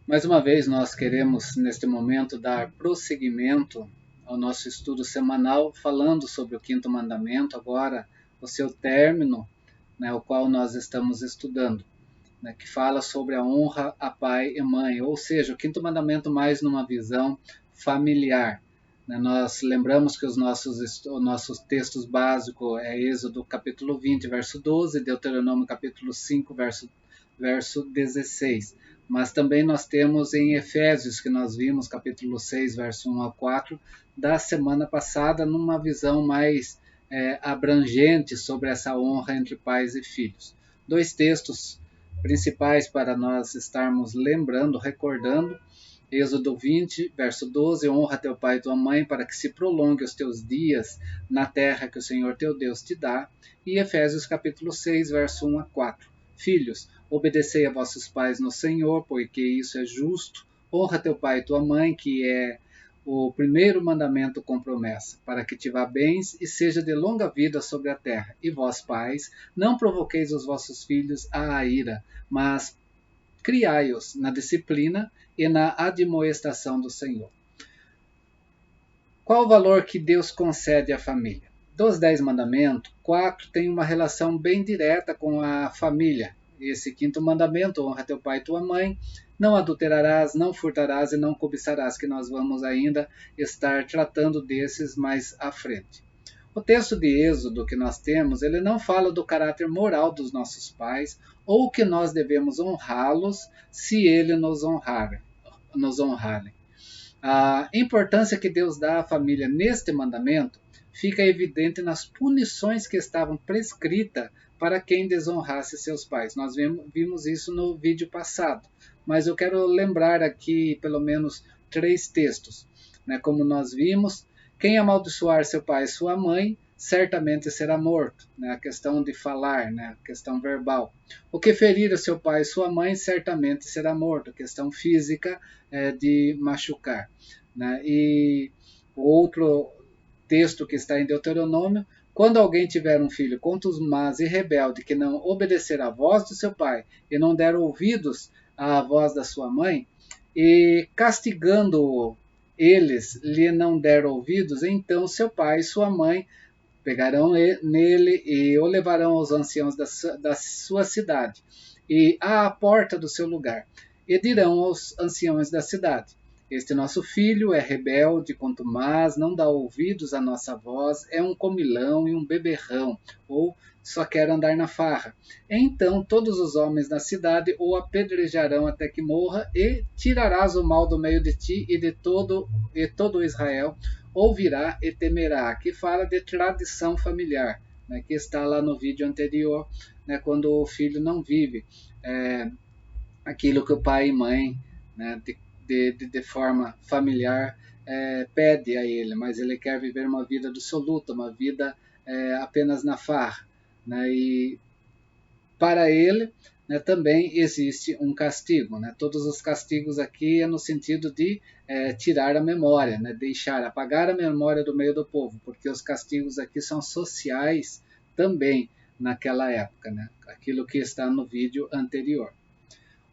Mais uma vez, nós queremos, neste momento, dar prosseguimento ao nosso estudo semanal, falando sobre o quinto mandamento, agora o seu término, o qual nós estamos estudando, que fala sobre a honra a pai e mãe, ou seja, o quinto mandamento mais numa visão familiar. Nós lembramos que os nossos textos básicos é Êxodo capítulo 20, verso 12, Deuteronômio capítulo 5, verso 16. Mas também nós temos em Efésios, que nós vimos, capítulo 6, verso 1 a 4, da semana passada, numa visão mais abrangente sobre essa honra entre pais e filhos. Dois textos principais para nós estarmos lembrando, recordando. Êxodo 20, verso 12, honra teu pai e tua mãe para que se prolongue os teus dias na terra que o Senhor teu Deus te dá. E Efésios capítulo 6, verso 1 a 4. Filhos, obedecei a vossos pais no Senhor, porque isso é justo. Honra teu pai e tua mãe, que é o primeiro mandamento com promessa, para que te vá bens e seja de longa vida sobre a terra. E vós, pais, não provoqueis os vossos filhos à ira, mas criai-os na disciplina e na admoestação do Senhor. Qual o valor que Deus concede à família? Dos 10 mandamentos, 4 têm uma relação bem direta com a família. Esse quinto mandamento, honra teu pai e tua mãe, não adulterarás, não furtarás e não cobiçarás, que nós vamos ainda estar tratando desses mais à frente. O texto de Êxodo que nós temos, ele não fala do caráter moral dos nossos pais ou que nós devemos honrá-los se ele nos honrarem. A importância que Deus dá à família neste mandamento fica evidente nas punições que estavam prescritas para quem desonrasse seus pais. Nós vimos isso no vídeo passado, mas eu quero lembrar aqui pelo menos 3 textos. Como nós vimos, quem amaldiçoar seu pai e sua mãe, certamente será morto. A questão de falar, a questão verbal. O que ferir o seu pai e sua mãe, certamente será morto. A questão física de machucar. E o outro texto que está em Deuteronômio, quando alguém tiver um filho contumaz e rebelde que não obedecer à voz do seu pai e não der ouvidos à voz da sua mãe, e castigando-o eles lhe não der ouvidos, então seu pai e sua mãe pegarão nele e o levarão aos anciãos da sua cidade e à porta do seu lugar, e dirão aos anciãos da cidade: este nosso filho é rebelde, contumaz, não dá ouvidos à nossa voz, é um comilão e um beberrão, ou só quer andar na farra. Então todos os homens da cidade o apedrejarão até que morra, e tirarás o mal do meio de ti e de todo Israel ouvirá e temerá, que fala de tradição familiar, que está lá no vídeo anterior, quando o filho não vive aquilo que o pai e mãe, de forma familiar, pede a ele, mas ele quer viver uma vida absoluta, uma vida apenas na farra. E para ele, também existe um castigo. Todos os castigos aqui é no sentido de tirar a memória, deixar, apagar a memória do meio do povo, porque os castigos aqui são sociais também naquela época, aquilo que está no vídeo anterior.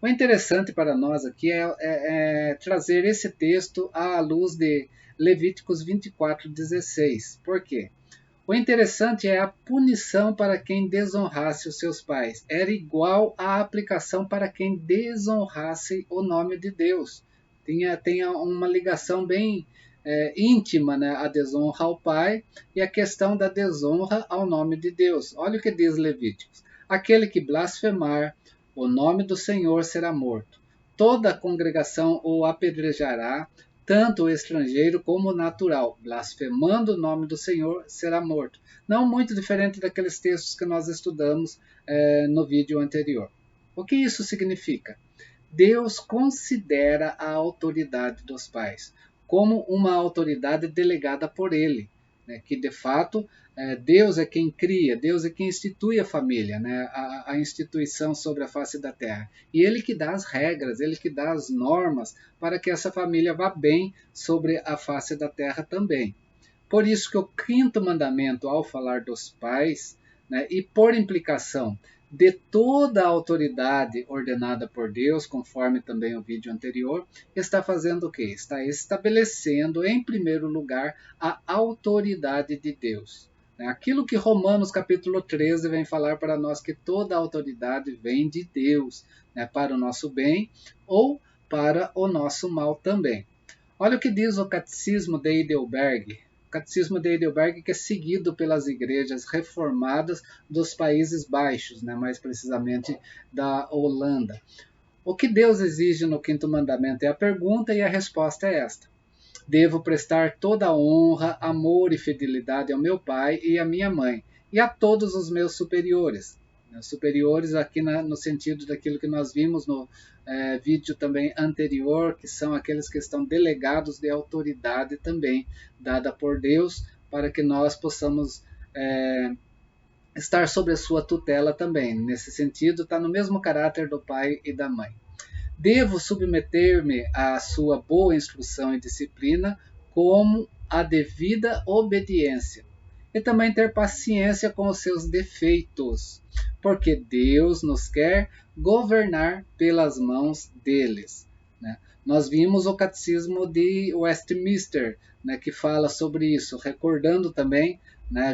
O interessante para nós aqui é trazer esse texto à luz de Levíticos 24:16. Por quê? O interessante é a punição para quem desonrasse os seus pais. Era igual à aplicação para quem desonrasse o nome de Deus. Tinha uma ligação bem íntima, a desonra ao pai e a questão da desonra ao nome de Deus. Olha o que diz Levíticos: aquele que blasfemar o nome do Senhor será morto. Toda a congregação o apedrejará, tanto o estrangeiro como o natural, blasfemando o nome do Senhor, será morto. Não muito diferente daqueles textos que nós estudamos no vídeo anterior. O que isso significa? Deus considera a autoridade dos pais como uma autoridade delegada por ele, que de fato Deus é quem cria, Deus é quem institui a família, a instituição sobre a face da terra. E ele que dá as regras, ele que dá as normas para que essa família vá bem sobre a face da terra também. Por isso que o quinto mandamento, ao falar dos pais, e por implicação de toda a autoridade ordenada por Deus, conforme também o vídeo anterior, está fazendo o quê? Está estabelecendo, em primeiro lugar, a autoridade de Deus. Aquilo que Romanos capítulo 13 vem falar para nós, que toda a autoridade vem de Deus, para o nosso bem ou para o nosso mal também. Olha o que diz o Catecismo de Heidelberg. O Catecismo de Heidelberg, que é seguido pelas igrejas reformadas dos Países Baixos, mais precisamente da Holanda. O que Deus exige no quinto mandamento é a pergunta, e a resposta é esta: devo prestar toda a honra, amor e fidelidade ao meu pai e à minha mãe, e a todos os meus superiores. Superiores aqui no sentido daquilo que nós vimos no vídeo também anterior, que são aqueles que estão delegados de autoridade também, dada por Deus, para que nós possamos estar sob a sua tutela também. Nesse sentido, está no mesmo caráter do pai e da mãe. Devo submeter-me à sua boa instrução e disciplina como a devida obediência. E também ter paciência com os seus defeitos, porque Deus nos quer governar pelas mãos deles. Nós vimos o Catecismo de Westminster, que fala sobre isso, recordando também,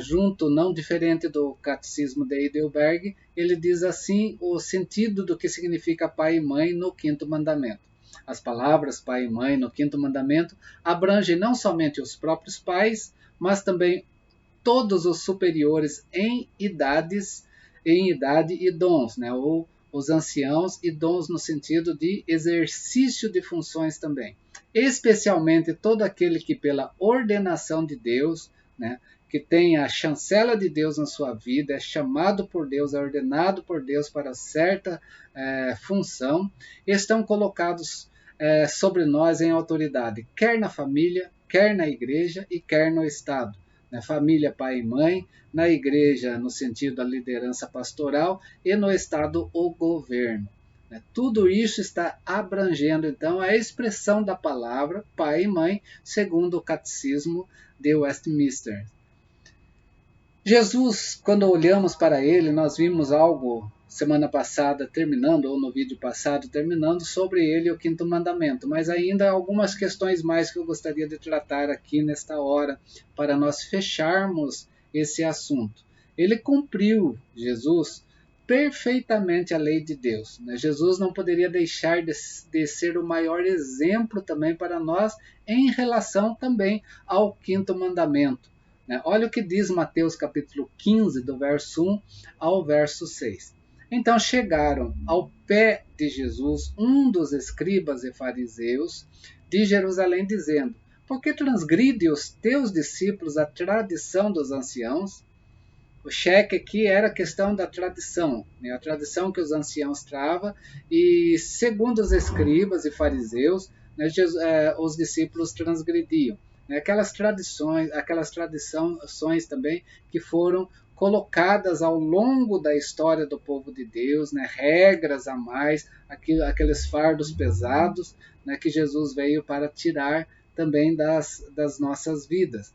junto, não diferente do Catecismo de Heidelberg, ele diz assim o sentido do que significa pai e mãe no quinto mandamento. As palavras pai e mãe no quinto mandamento abrangem não somente os próprios pais, mas também todos os superiores em idade e dons, ou os anciãos, e dons no sentido de exercício de funções também. Especialmente todo aquele que pela ordenação de Deus, que tem a chancela de Deus na sua vida, é chamado por Deus, é ordenado por Deus para certa função, estão colocados sobre nós em autoridade, quer na família, quer na igreja e quer no Estado. Na família, pai e mãe, na igreja, no sentido da liderança pastoral, e no Estado, o governo. Tudo isso está abrangendo, então, a expressão da palavra pai e mãe, segundo o Catecismo de Westminster. Jesus, quando olhamos para ele, nós vimos algo semana passada terminando, ou no vídeo passado terminando, sobre ele o quinto mandamento, mas ainda algumas questões mais que eu gostaria de tratar aqui nesta hora, para nós fecharmos esse assunto. Ele cumpriu, Jesus, perfeitamente a lei de Deus. Jesus não poderia deixar de ser o maior exemplo também para nós em relação também ao quinto mandamento. Olha o que diz Mateus capítulo 15, do verso 1 ao verso 6. Então chegaram ao pé de Jesus um dos escribas e fariseus de Jerusalém, dizendo: por que transgride os teus discípulos a tradição dos anciãos? O cheque aqui era a questão da tradição, a tradição que os anciãos travam, e segundo os escribas e fariseus, os discípulos transgrediam. Aquelas tradições também que foram colocadas ao longo da história do povo de Deus, regras a mais, aqueles fardos pesados, que Jesus veio para tirar também das nossas vidas.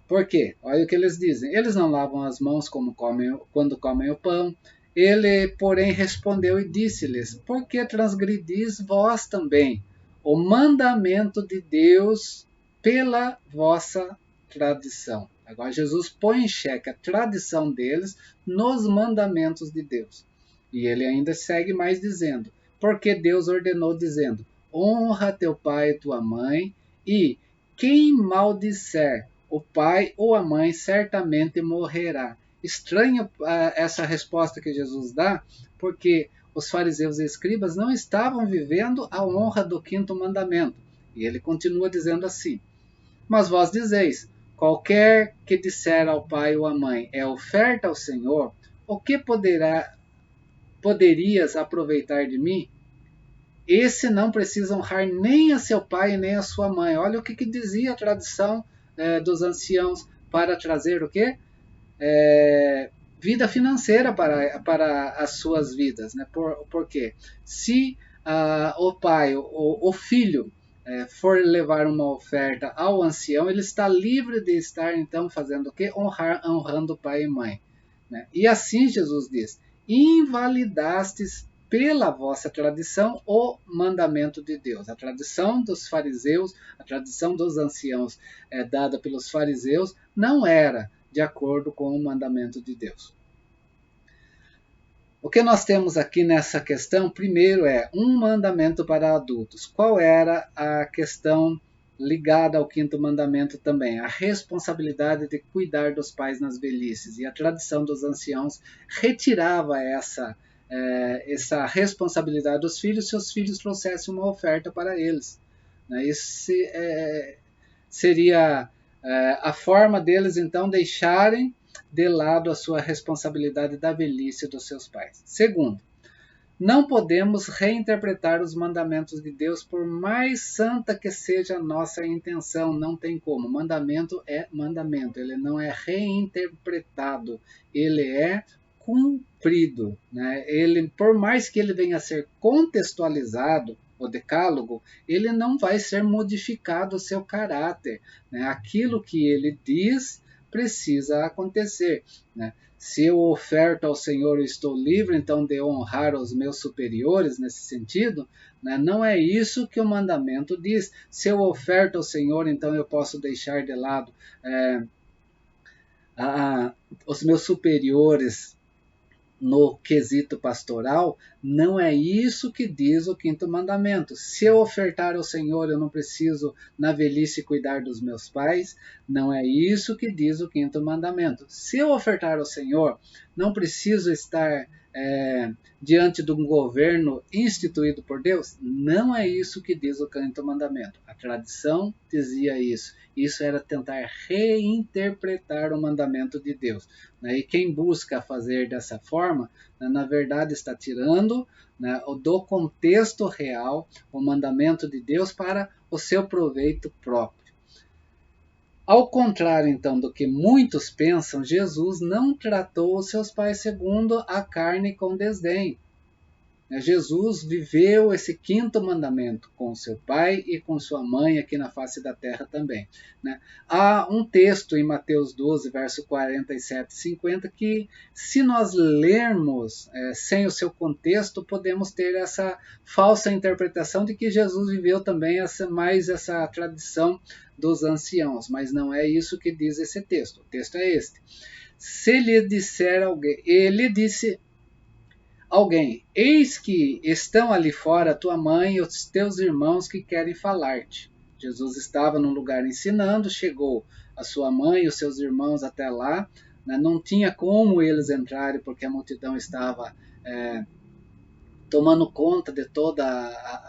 Por quê? Olha o que eles dizem. Eles não lavam as mãos quando comem o pão. Ele, porém, respondeu e disse-lhes: por que transgredis vós também o mandamento de Deus pela vossa tradição? Agora Jesus põe em xeque a tradição deles nos mandamentos de Deus. E ele ainda segue mais dizendo: porque Deus ordenou dizendo: honra teu pai e tua mãe, e quem maldisser o pai ou a mãe certamente morrerá. Estranha essa resposta que Jesus dá, porque os fariseus e escribas não estavam vivendo a honra do quinto mandamento. E ele continua dizendo assim: mas vós dizeis: qualquer que disser ao pai ou à mãe é oferta ao Senhor, o que poderias aproveitar de mim? Esse não precisa honrar nem a seu pai nem a sua mãe. Olha o que dizia a tradição dos anciãos para trazer o quê? Vida financeira para as suas vidas. Por quê? Se o pai, o filho, for levar uma oferta ao ancião, ele está livre de estar então fazendo o quê? Honrando pai e mãe. E assim Jesus diz: invalidastes pela vossa tradição o mandamento de Deus. A tradição dos fariseus, a tradição dos anciãos dada pelos fariseus, não era de acordo com o mandamento de Deus. O que nós temos aqui nessa questão, primeiro é um mandamento para adultos. Qual era a questão ligada ao quinto mandamento também? A responsabilidade de cuidar dos pais nas velhices. E a tradição dos anciãos retirava essa responsabilidade dos filhos se os filhos trouxessem uma oferta para eles. Isso seria a forma deles, então, deixarem de lado a sua responsabilidade da velhice dos seus pais. Segundo, não podemos reinterpretar os mandamentos de Deus, por mais santa que seja a nossa intenção, não tem como. Mandamento é mandamento, ele não é reinterpretado, ele é cumprido. Ele, por mais que ele venha a ser contextualizado, o decálogo, ele não vai ser modificado o seu caráter. Aquilo que ele diz precisa acontecer. Se eu oferto ao Senhor, eu estou livre, então, de honrar os meus superiores nesse sentido, não é isso que o mandamento diz. Se eu oferto ao Senhor, então eu posso deixar de lado os meus superiores no quesito pastoral. Não é isso que diz o quinto mandamento. Se eu ofertar ao Senhor, eu não preciso na velhice cuidar dos meus pais. Não é isso que diz o quinto mandamento. Se eu ofertar ao Senhor, não preciso estar diante de um governo instituído por Deus. Não é isso que diz o quinto mandamento. A tradição dizia isso. Isso era tentar reinterpretar o mandamento de Deus. E quem busca fazer dessa forma, na verdade está tirando do contexto real o mandamento de Deus para o seu proveito próprio. Ao contrário, então, do que muitos pensam, Jesus não tratou os seus pais segundo a carne com desdém. Jesus viveu esse quinto mandamento com seu pai e com sua mãe aqui na face da terra também. Há um texto em Mateus 12, verso 47 e 50, que se nós lermos sem o seu contexto, podemos ter essa falsa interpretação de que Jesus viveu também mais essa tradição dos anciãos, mas não é isso que diz esse texto. O texto é este. Se lhe disser alguém, ele disse alguém, eis que estão ali fora tua mãe e os teus irmãos que querem falar-te. Jesus estava num lugar ensinando, chegou a sua mãe e os seus irmãos até lá, não tinha como eles entrarem porque a multidão estava tomando conta de toda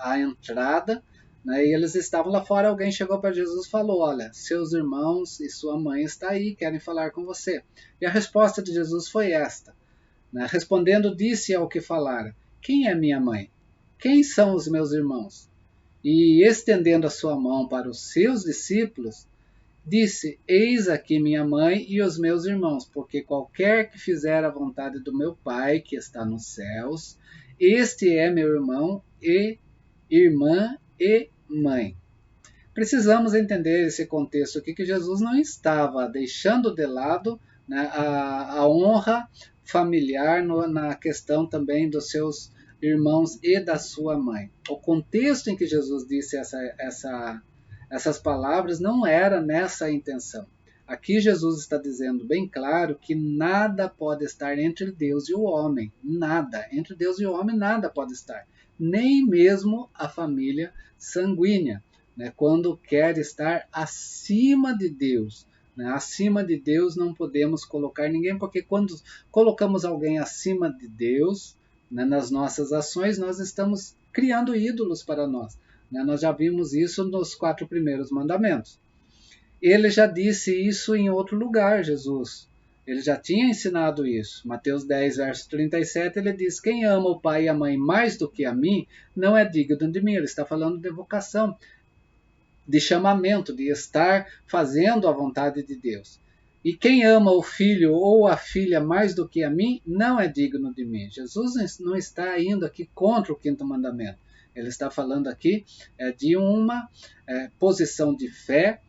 a entrada, e eles estavam lá fora. Alguém chegou para Jesus e falou, olha, seus irmãos e sua mãe estão aí, querem falar com você. E a resposta de Jesus foi esta. Respondendo, disse ao que falara, quem é minha mãe? Quem são os meus irmãos? E estendendo a sua mão para os seus discípulos, disse, eis aqui minha mãe e os meus irmãos, porque qualquer que fizer a vontade do meu Pai, que está nos céus, este é meu irmão e irmã e mãe. Precisamos entender esse contexto aqui, que Jesus não estava deixando de lado a honra familiar na questão também dos seus irmãos e da sua mãe. O contexto em que Jesus disse essas palavras não era nessa intenção. Aqui Jesus está dizendo bem claro que nada pode estar entre Deus e o homem. Nada. Entre Deus e o homem nada pode estar. Nem mesmo a família sanguínea, quando quer estar acima de Deus. Acima de Deus não podemos colocar ninguém, porque quando colocamos alguém acima de Deus, nas nossas ações, nós estamos criando ídolos para nós. Nós já vimos isso nos 4 primeiros mandamentos. Ele já disse isso em outro lugar, Jesus. Ele já tinha ensinado isso. Mateus 10, verso 37, ele diz, quem ama o pai e a mãe mais do que a mim, não é digno de mim. Ele está falando de vocação, de chamamento, de estar fazendo a vontade de Deus. E quem ama o filho ou a filha mais do que a mim, não é digno de mim. Jesus não está indo aqui contra o quinto mandamento. Ele está falando aqui de uma posição de fé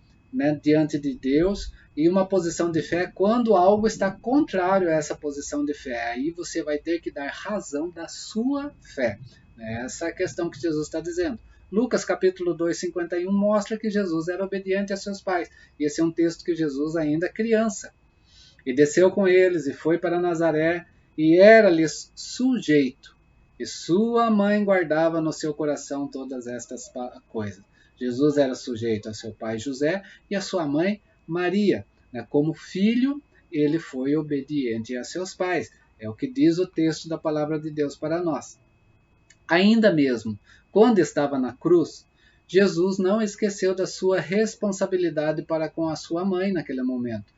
diante de Deus, e uma posição de fé quando algo está contrário a essa posição de fé. Aí você vai ter que dar razão da sua fé. Essa é a questão que Jesus está dizendo. Lucas capítulo 2, 51 mostra que Jesus era obediente a seus pais. E esse é um texto que Jesus ainda é criança. E desceu com eles e foi para Nazaré e era-lhes sujeito. E sua mãe guardava no seu coração todas estas coisas. Jesus era sujeito a seu pai José e a sua mãe Maria. Como filho, ele foi obediente a seus pais. É o que diz o texto da palavra de Deus para nós. Ainda mesmo, quando estava na cruz, Jesus não esqueceu da sua responsabilidade para com a sua mãe naquele momento.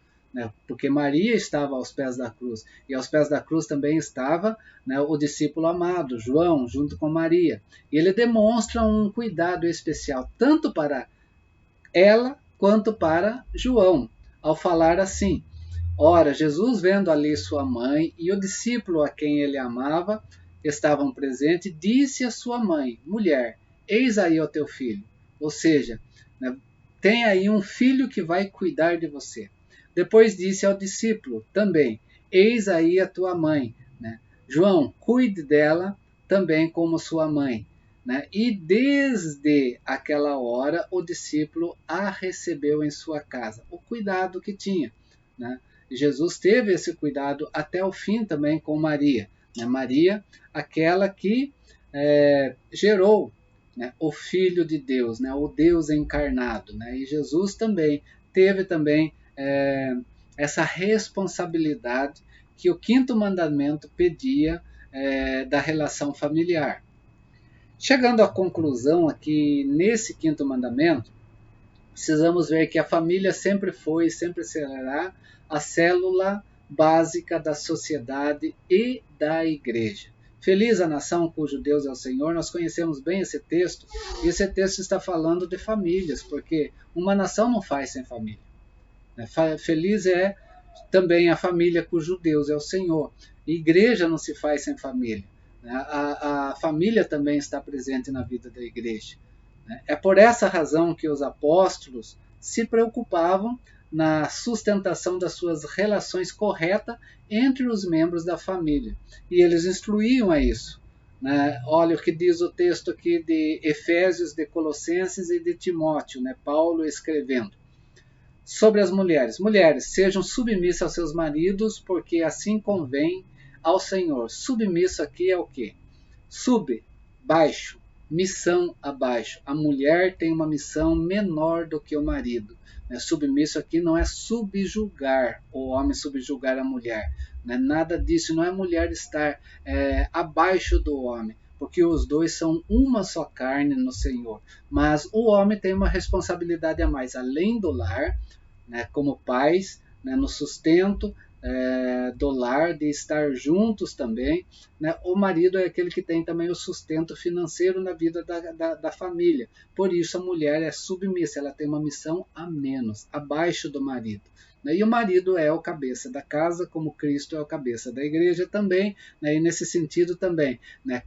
Porque Maria estava aos pés da cruz, e aos pés da cruz também estava o discípulo amado, João, junto com Maria. E ele demonstra um cuidado especial, tanto para ela quanto para João, ao falar assim: ora, Jesus, vendo ali sua mãe e o discípulo a quem ele amava estavam presentes, disse à sua mãe: mulher, eis aí o teu filho. Ou seja, tem aí um filho que vai cuidar de você. Depois disse ao discípulo também: eis aí a tua mãe. João, cuide dela também como sua mãe. E desde aquela hora o discípulo a recebeu em sua casa. O cuidado que tinha. Jesus teve esse cuidado até o fim também com Maria. Maria, aquela que gerou o Filho de Deus, o Deus encarnado. E Jesus também teve também essa responsabilidade que o quinto mandamento pedia da relação familiar. Chegando à conclusão aqui nesse quinto mandamento, precisamos ver que a família sempre foi e sempre será a célula básica da sociedade e da igreja. Feliz a nação cujo Deus é o Senhor. Nós conhecemos bem esse texto, e esse texto está falando de famílias, porque uma nação não faz sem família. Feliz é também a família cujo Deus é o Senhor. Igreja não se faz sem família. A família também está presente na vida da igreja. É por essa razão que os apóstolos se preocupavam na sustentação das suas relações corretas entre os membros da família. E eles instruíam a isso. Olha o que diz o texto aqui de Efésios, de Colossenses e de Timóteo, Paulo escrevendo. Sobre as mulheres. Mulheres, sejam submissas aos seus maridos, porque assim convém ao Senhor. Submisso aqui é o quê? Sub, baixo, missão abaixo. A mulher tem uma missão menor do que o marido. Submisso aqui não é subjugar, o homem subjugar a mulher. Nada disso, não é a mulher estar abaixo do homem, porque os dois são uma só carne no Senhor. Mas o homem tem uma responsabilidade a mais, além do lar, como pais, no sustento do lar, de estar juntos também. O marido é aquele que tem também o sustento financeiro na vida da família. Por isso a mulher é submissa, ela tem uma missão a menos, abaixo do marido. E o marido é o cabeça da casa, como Cristo é o cabeça da igreja também, e nesse sentido também,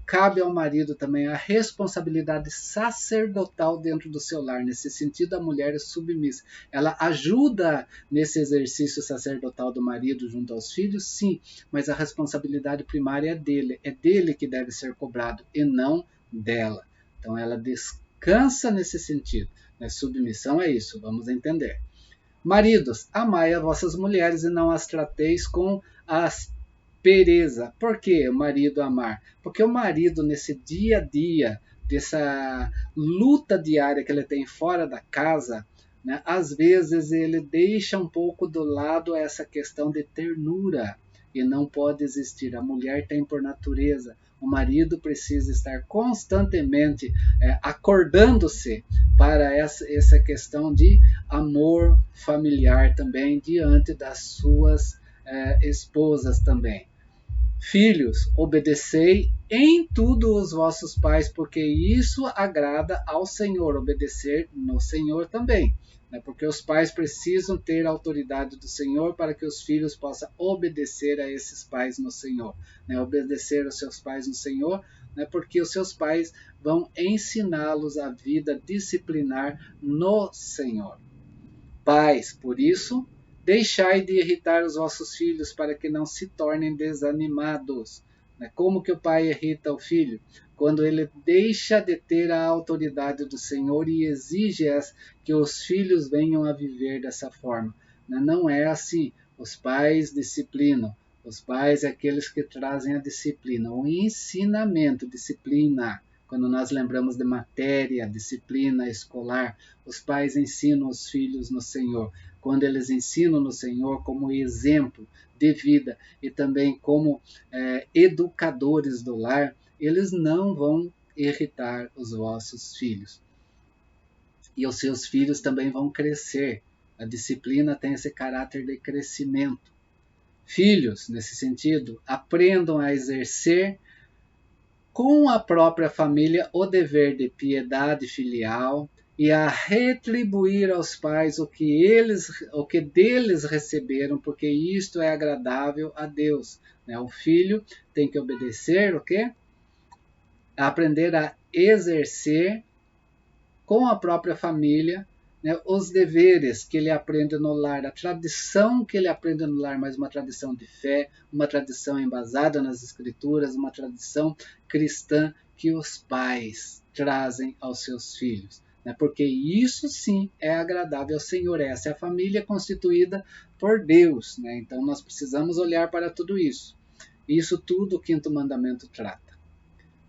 cabe ao marido também a responsabilidade sacerdotal dentro do seu lar. Nesse sentido, a mulher é submissa. Ela ajuda nesse exercício sacerdotal do marido junto aos filhos, sim, mas a responsabilidade primária é dele que deve ser cobrado e não dela. Então ela descansa nesse sentido. Submissão é isso, vamos entender. Maridos, amai as vossas mulheres e não as trateis com aspereza. Por que o marido amar? Porque o marido, nesse dia a dia, dessa luta diária que ele tem fora da casa, às vezes ele deixa um pouco do lado essa questão de ternura, e não pode existir. A mulher tem por natureza. O marido precisa estar constantemente acordando-se para essa questão de amor familiar também, diante das suas esposas também. Filhos, obedecei em tudo os vossos pais, porque isso agrada ao Senhor. Obedecer no Senhor também. Porque os pais precisam ter a autoridade do Senhor para que os filhos possam obedecer a esses pais no Senhor. Obedecer aos seus pais no Senhor, porque os seus pais vão ensiná-los a vida disciplinar no Senhor. Pais, por isso, Deixai de irritar os vossos filhos para que não se tornem desanimados. Como que o pai irrita o filho? Quando ele deixa de ter a autoridade do Senhor e exige que os filhos venham a viver dessa forma. Não é assim. Os pais disciplinam. Os pais é aqueles que trazem a disciplina, o ensinamento, disciplina. Quando nós lembramos de matéria, disciplina escolar, os pais ensinam os filhos no Senhor. Quando eles ensinam no Senhor como exemplo de vida e também como educadores do lar, eles não vão irritar os vossos filhos. E os seus filhos também vão crescer. A disciplina tem esse caráter de crescimento. Filhos, nesse sentido, aprendam a exercer com a própria família o dever de piedade filial e a retribuir aos pais o que deles receberam, porque isto é agradável a Deus. O filho tem que obedecer o quê? Aprender a exercer com a própria família os deveres que ele aprende no lar, a tradição que ele aprende no lar, mas uma tradição de fé, uma tradição embasada nas escrituras, uma tradição cristã que os pais trazem aos seus filhos. Porque isso sim é agradável ao Senhor, essa é a família constituída por Deus. Então nós precisamos olhar para tudo isso. Isso tudo o quinto mandamento trata.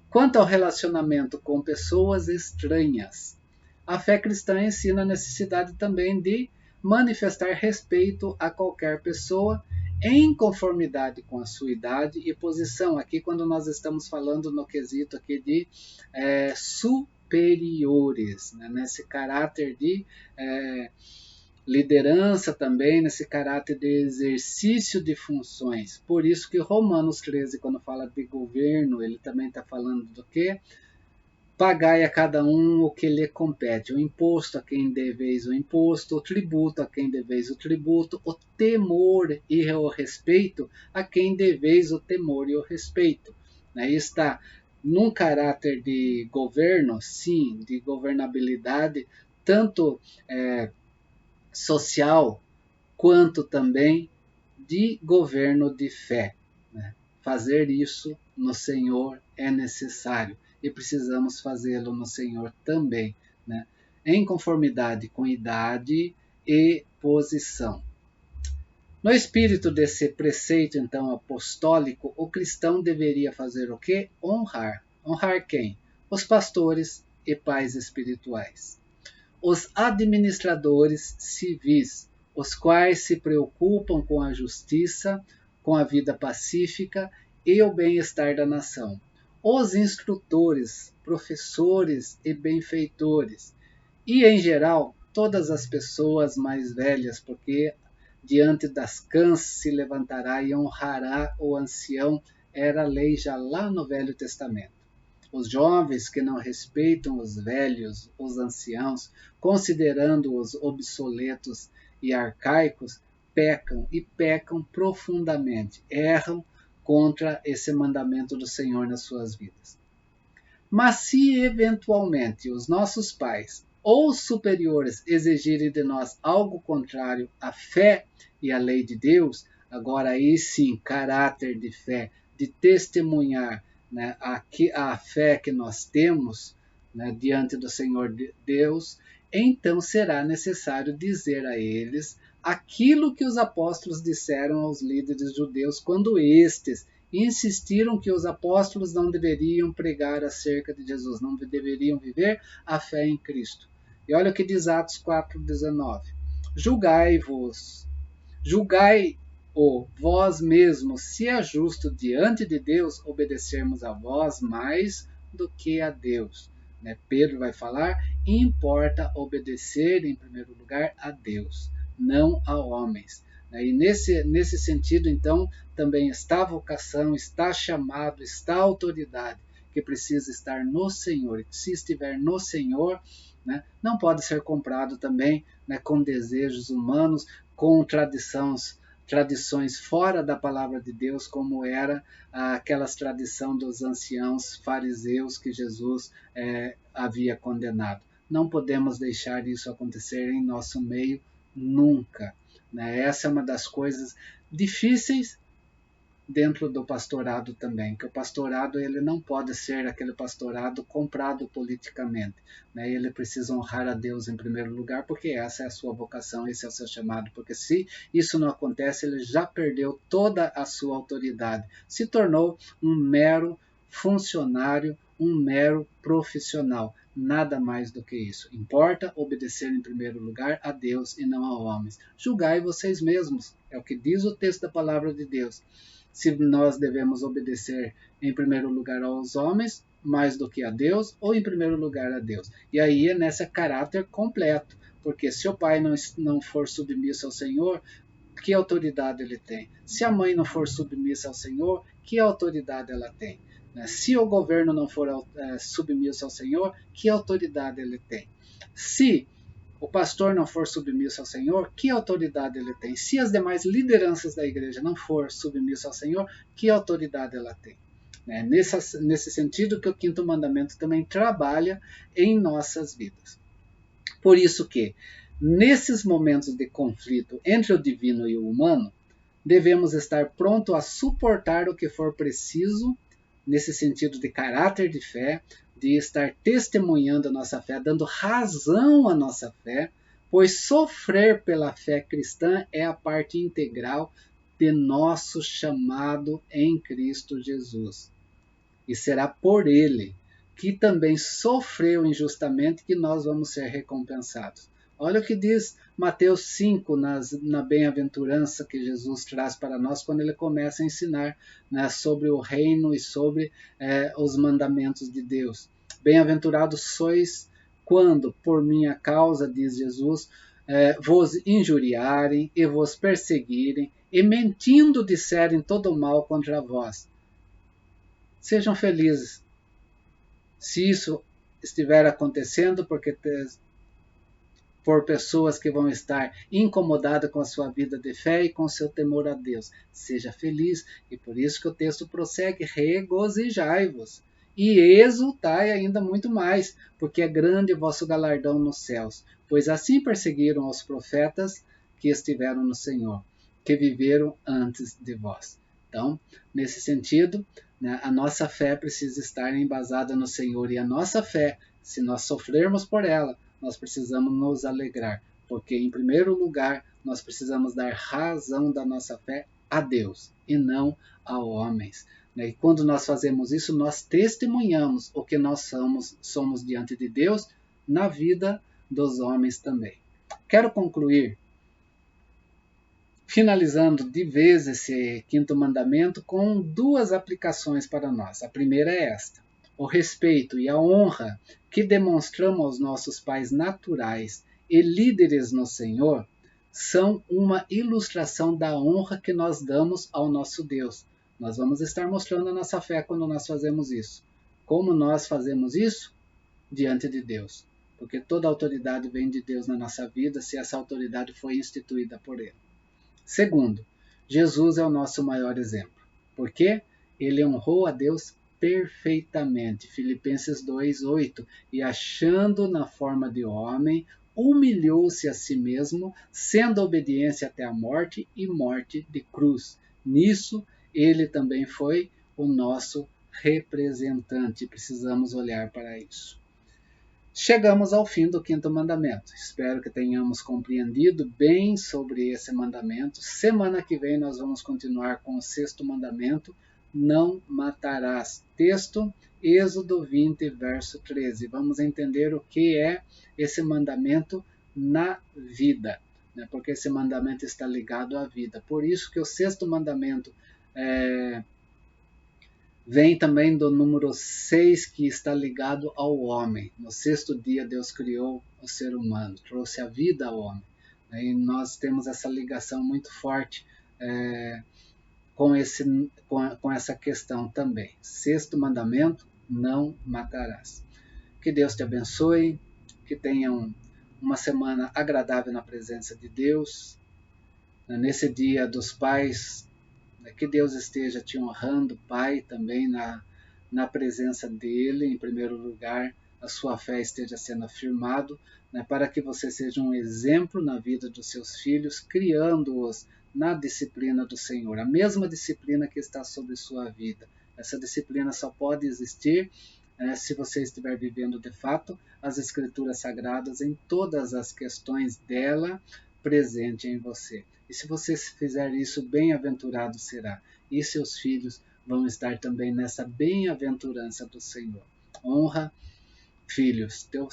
Quanto ao relacionamento com pessoas estranhas, a fé cristã ensina a necessidade também de manifestar respeito a qualquer pessoa em conformidade com a sua idade e posição. Aqui quando nós estamos falando no quesito aqui de superiores, nesse caráter de liderança também, nesse caráter de exercício de funções. Por isso que Romanos 13, quando fala de governo, ele também está falando do quê? Pagai a cada um o que lhe compete, o imposto a quem deveis o imposto, o tributo a quem deveis o tributo, o temor e o respeito a quem deveis o temor e o respeito. Aí está num caráter de governo, sim, de governabilidade, tanto social quanto também de governo de fé. Fazer isso no Senhor é necessário e precisamos fazê-lo no Senhor também, em conformidade com idade e posição. No espírito desse preceito, então, apostólico, o cristão deveria fazer o quê? Honrar. Honrar quem? Os pastores e pais espirituais. Os administradores civis, os quais se preocupam com a justiça, com a vida pacífica e o bem-estar da nação. Os instrutores, professores e benfeitores. E, em geral, todas as pessoas mais velhas, porque diante das cãs se levantará e honrará o ancião, era a lei já lá no Velho Testamento. Os jovens que não respeitam os velhos, os anciãos, considerando-os obsoletos e arcaicos, pecam e pecam profundamente, erram contra esse mandamento do Senhor nas suas vidas. Mas se eventualmente os nossos pais ou superiores exigirem de nós algo contrário à fé e à lei de Deus, agora aí sim, caráter de fé, de testemunhar a fé que nós temos diante do Senhor Deus, então será necessário dizer a eles aquilo que os apóstolos disseram aos líderes judeus quando estes insistiram que os apóstolos não deveriam pregar acerca de Jesus, não deveriam viver a fé em Cristo. E olha o que diz Atos 4,19. Julgai-o vós mesmos, se é justo diante de Deus obedecermos a vós mais do que a Deus. Pedro vai falar, importa obedecer em primeiro lugar a Deus, não a homens. E nesse sentido, então, também está a vocação, está chamado, está a autoridade, que precisa estar no Senhor. E se estiver no Senhor, não pode ser comprado também com desejos humanos, com tradições fora da palavra de Deus, como era aquelas tradições dos anciãos fariseus que Jesus havia condenado. Não podemos deixar isso acontecer em nosso meio nunca. Né? Essa é uma das coisas difíceis dentro do pastorado também, que o pastorado ele não pode ser aquele pastorado comprado politicamente, né? Ele precisa honrar a Deus em primeiro lugar, porque essa é a sua vocação, esse é o seu chamado, porque se isso não acontece, ele já perdeu toda a sua autoridade, se tornou um mero funcionário, um mero profissional, nada mais do que isso. Importa obedecer em primeiro lugar a Deus e não a homens. Julgai vocês mesmos, é o que diz o texto da palavra de Deus. Se nós devemos obedecer em primeiro lugar aos homens, mais do que a Deus, ou em primeiro lugar a Deus. E aí é nesse caráter completo, porque se o pai não for submisso ao Senhor, que autoridade ele tem? Se a mãe não for submissa ao Senhor, que autoridade ela tem? Se o governo não for submisso ao Senhor, que autoridade ele tem? Se o pastor não for submisso ao Senhor, que autoridade ele tem? Se as demais lideranças da igreja não for submisso ao Senhor, que autoridade ela tem? Nesse sentido que o quinto mandamento também trabalha em nossas vidas. Por isso que, nesses momentos de conflito entre o divino e o humano, devemos estar pronto a suportar o que for preciso, nesse sentido de caráter de fé, de estar testemunhando a nossa fé, dando razão à nossa fé, pois sofrer pela fé cristã é a parte integral de nosso chamado em Cristo Jesus. E será por Ele, que também sofreu injustamente, que nós vamos ser recompensados. Olha o que diz Mateus 5, na bem-aventurança que Jesus traz para nós, quando ele começa a ensinar, né, sobre o reino e sobre os mandamentos de Deus. Bem-aventurados sois quando, por minha causa, diz Jesus, vos injuriarem e vos perseguirem, e mentindo disserem todo o mal contra vós. Sejam felizes. Se isso estiver acontecendo, porque por pessoas que vão estar incomodadas com a sua vida de fé e com seu temor a Deus. Seja feliz, e por isso que o texto prossegue, regozijai-vos e exultai ainda muito mais, porque é grande o vosso galardão nos céus, pois assim perseguiram os profetas que estiveram no Senhor, que viveram antes de vós. Então, nesse sentido, né, a nossa fé precisa estar embasada no Senhor, e a nossa fé, se nós sofrermos por ela, nós precisamos nos alegrar, porque em primeiro lugar nós precisamos dar razão da nossa fé a Deus e não a homens. E quando nós fazemos isso, nós testemunhamos o que nós somos diante de Deus na vida dos homens também. Quero concluir finalizando de vez esse quinto mandamento com duas aplicações para nós. A primeira é esta: o respeito e a honra que demonstramos aos nossos pais naturais e líderes no Senhor são uma ilustração da honra que nós damos ao nosso Deus. Nós vamos estar mostrando a nossa fé quando nós fazemos isso. Como nós fazemos isso? Diante de Deus. Porque toda autoridade vem de Deus na nossa vida, se essa autoridade foi instituída por Ele. Segundo, Jesus é o nosso maior exemplo. Por quê? Ele honrou a Deus perfeitamente. Filipenses 2:8. E achando na forma de homem, humilhou-se a si mesmo, sendo obediente até a morte e morte de cruz. Nisso, ele também foi o nosso representante. Precisamos olhar para isso. Chegamos ao fim do quinto mandamento. Espero que tenhamos compreendido bem sobre esse mandamento. Semana que vem nós vamos continuar com o sexto mandamento: não matarás. Texto, Êxodo 20, verso 13. Vamos entender o que é esse mandamento na vida, né? Porque esse mandamento está ligado à vida. Por isso que o sexto mandamento vem também do número 6, que está ligado ao homem. No sexto dia, Deus criou o ser humano, trouxe a vida ao homem. E nós temos essa ligação muito forte com essa questão também. Sexto mandamento: não matarás. Que Deus te abençoe, que tenham uma semana agradável na presença de Deus. Nesse dia dos pais, que Deus esteja te honrando, Pai, também na presença dEle, em primeiro lugar, a sua fé esteja sendo afirmado, né, para que você seja um exemplo na vida dos seus filhos, criando-os na disciplina do Senhor, a mesma disciplina que está sobre sua vida. Essa disciplina só pode existir se você estiver vivendo de fato as Escrituras Sagradas em todas as questões dela presente em você. E se você fizer isso, bem-aventurado será. E seus filhos vão estar também nessa bem-aventurança do Senhor. Honra, filhos, teu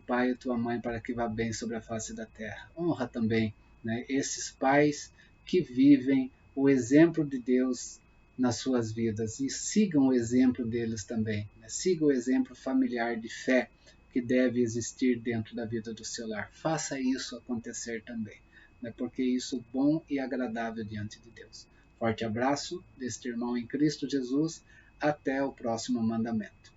pai e tua mãe, para que vá bem sobre a face da terra. Honra também, né, esses pais que vivem o exemplo de Deus nas suas vidas e sigam o exemplo deles também. Né? Siga o exemplo familiar de fé que deve existir dentro da vida do seu lar. Faça isso acontecer também, né? Porque isso é bom e agradável diante de Deus. Forte abraço deste irmão em Cristo Jesus. Até o próximo mandamento.